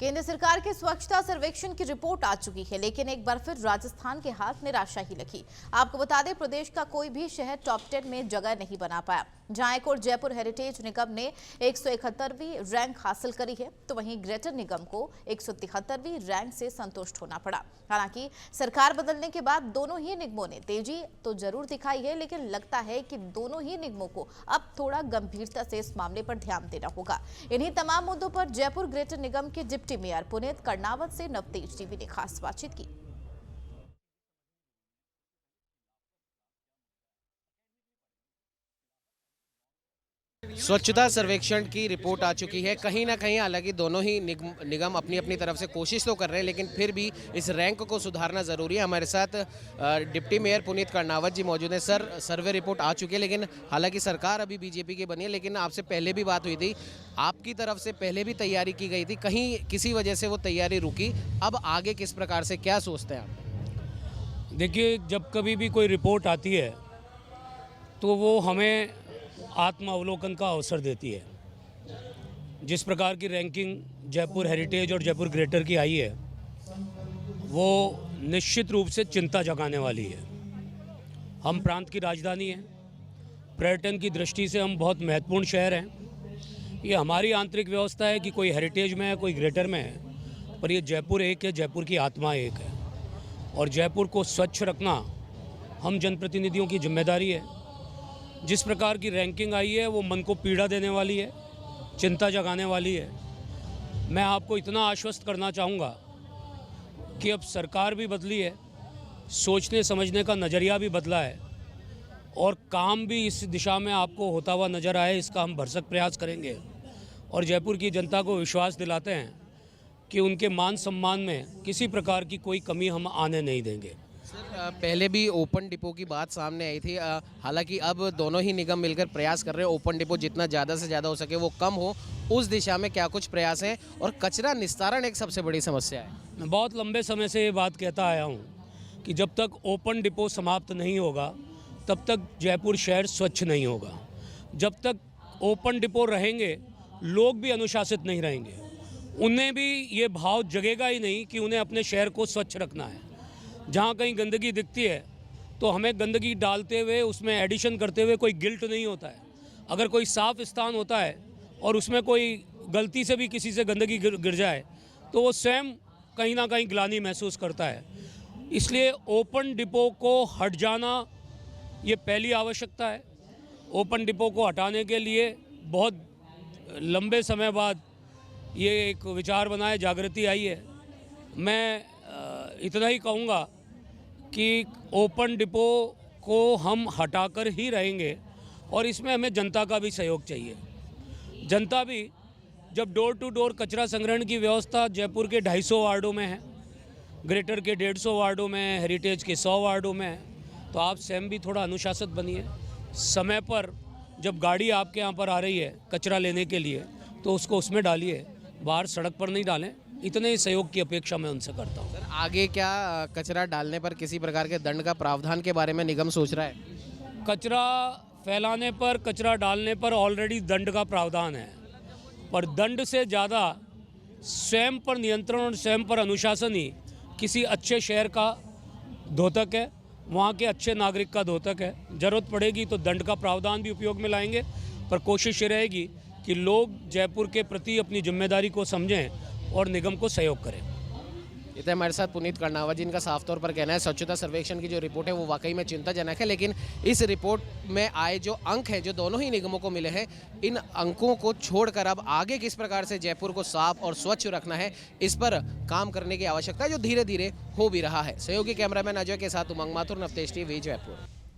केंद्र सरकार के स्वच्छता सर्वेक्षण की रिपोर्ट आ चुकी है, लेकिन एक बार फिर राजस्थान के हाथ निराशा ही लगी। आपको बता दें, प्रदेश का कोई भी शहर टॉप 10 में जगह नहीं बना पाया। जहां एक और जयपुर हेरिटेज निगम ने 171वीं रैंक हासिल करी है, तो वहीं ग्रेटर निगम को 173वीं रैंक से संतुष्ट होना पड़ा। हालांकि सरकार बदलने के बाद दोनों ही निगमों ने तेजी तो जरूर दिखाई है, लेकिन लगता है कि दोनों ही निगमों को अब थोड़ा गंभीरता से इस मामले पर ध्यान देना होगा। इन्हीं तमाम मुद्दों पर जयपुर ग्रेटर निगम के डिप्टी मेयर पुनीत कर्णावत से नवतेज टीवी ने खास बातचीत की। स्वच्छता सर्वेक्षण की रिपोर्ट आ चुकी है। कहीं ना कहीं हालांकि दोनों ही निगम अपनी अपनी तरफ से कोशिश तो कर रहे हैं, लेकिन फिर भी इस रैंक को सुधारना ज़रूरी है। हमारे साथ डिप्टी मेयर पुनीत कर्णावत जी मौजूद हैं। सर, सर्वे रिपोर्ट आ चुकी है, लेकिन हालांकि सरकार अभी बीजेपी की बनी है, लेकिन आपसे पहले भी बात हुई थी, आपकी तरफ से पहले भी तैयारी की गई थी, कहीं किसी वजह से वो तैयारी रुकी। अब आगे किस प्रकार से क्या सोचते हैं आप? देखिए, जब कभी भी कोई रिपोर्ट आती है तो वो हमें आत्मावलोकन का अवसर देती है। जिस प्रकार की रैंकिंग जयपुर हेरिटेज और जयपुर ग्रेटर की आई है, वो निश्चित रूप से चिंता जगाने वाली है। हम प्रांत की राजधानी हैं, पर्यटन की दृष्टि से हम बहुत महत्वपूर्ण शहर हैं। ये हमारी आंतरिक व्यवस्था है कि कोई हेरिटेज में है, कोई ग्रेटर में है, पर ये जयपुर एक है, जयपुर की आत्मा एक है। और जयपुर को स्वच्छ रखना हम जनप्रतिनिधियों की जिम्मेदारी है। जिस प्रकार की रैंकिंग आई है वो मन को पीड़ा देने वाली है, चिंता जगाने वाली है। मैं आपको इतना आश्वस्त करना चाहूँगा कि अब सरकार भी बदली है, सोचने समझने का नज़रिया भी बदला है और काम भी इस दिशा में आपको होता हुआ नज़र आए, इसका हम भरसक प्रयास करेंगे। और जयपुर की जनता को विश्वास दिलाते हैं कि उनके मान सम्मान में किसी प्रकार की कोई कमी हम आने नहीं देंगे। सर, पहले भी ओपन डिपो की बात सामने आई थी। हालांकि अब दोनों ही निगम मिलकर प्रयास कर रहे हैं ओपन डिपो जितना ज़्यादा से ज़्यादा हो सके वो कम हो, उस दिशा में क्या कुछ प्रयास हैं? और कचरा निस्तारण एक सबसे बड़ी समस्या है। मैं बहुत लंबे समय से ये बात कहता आया हूँ कि जब तक ओपन डिपो समाप्त नहीं होगा तब तक जयपुर शहर स्वच्छ नहीं होगा। जब तक ओपन डिपो रहेंगे, लोग भी अनुशासित नहीं रहेंगे, उन्हें भी ये भाव जगेगा ही नहीं कि उन्हें अपने शहर को स्वच्छ रखना है। जहाँ कहीं गंदगी दिखती है तो हमें गंदगी डालते हुए उसमें एडिशन करते हुए कोई गिल्ट नहीं होता है। अगर कोई साफ स्थान होता है और उसमें कोई गलती से भी किसी से गंदगी गिर जाए तो वो स्वयं कहीं ना कहीं ग्लानि महसूस करता है। इसलिए ओपन डिपो को हट जाना ये पहली आवश्यकता है। ओपन डिपो को हटाने के लिए बहुत लंबे समय बाद ये एक विचार बना है, जागृति आई है। मैं इतना ही कहूँगा कि ओपन डिपो को हम हटाकर ही रहेंगे और इसमें हमें जनता का भी सहयोग चाहिए। जनता भी जब डोर टू डोर कचरा संग्रहण की व्यवस्था जयपुर के 250 वार्डों में है, ग्रेटर के 150 वार्डों में, हेरिटेज के 100 वार्डों में है, तो आप स्वयं भी थोड़ा अनुशासित बनिए। समय पर जब गाड़ी आपके यहाँ पर आ रही है कचरा लेने के लिए तो उसको उसमें डालिए, बाहर सड़क पर नहीं डालें। इतने ही सहयोग की अपेक्षा मैं उनसे करता हूँ। सर, आगे क्या कचरा डालने पर किसी प्रकार के दंड का प्रावधान के बारे में निगम सोच रहा है? कचरा फैलाने पर, कचरा डालने पर ऑलरेडी दंड का प्रावधान है, पर दंड से ज़्यादा स्वयं पर नियंत्रण और स्वयं पर अनुशासन ही किसी अच्छे शहर का द्योतक है, वहाँ के अच्छे नागरिक का द्योतक है। ज़रूरत पड़ेगी तो दंड का प्रावधान भी उपयोग में लाएंगे, पर कोशिश ये रहेगी कि लोग जयपुर के प्रति अपनी जिम्मेदारी को समझें और निगम को सहयोग करें। ये तो हमारे साथ पुनीत कर्णावत जी, इनका साफ तौर पर कहना है स्वच्छता सर्वेक्षण की जो रिपोर्ट है वो वाकई में चिंताजनक है, लेकिन इस रिपोर्ट में आए जो अंक हैं जो दोनों ही निगमों को मिले हैं, इन अंकों को छोड़कर अब आगे किस प्रकार से जयपुर को साफ और स्वच्छ रखना है, इस पर काम करने की आवश्यकता है, जो धीरे धीरे हो भी रहा है। सहयोगी कैमरामैन अजय के साथ उमंग माथुर, नवतेज टीवी, जयपुर।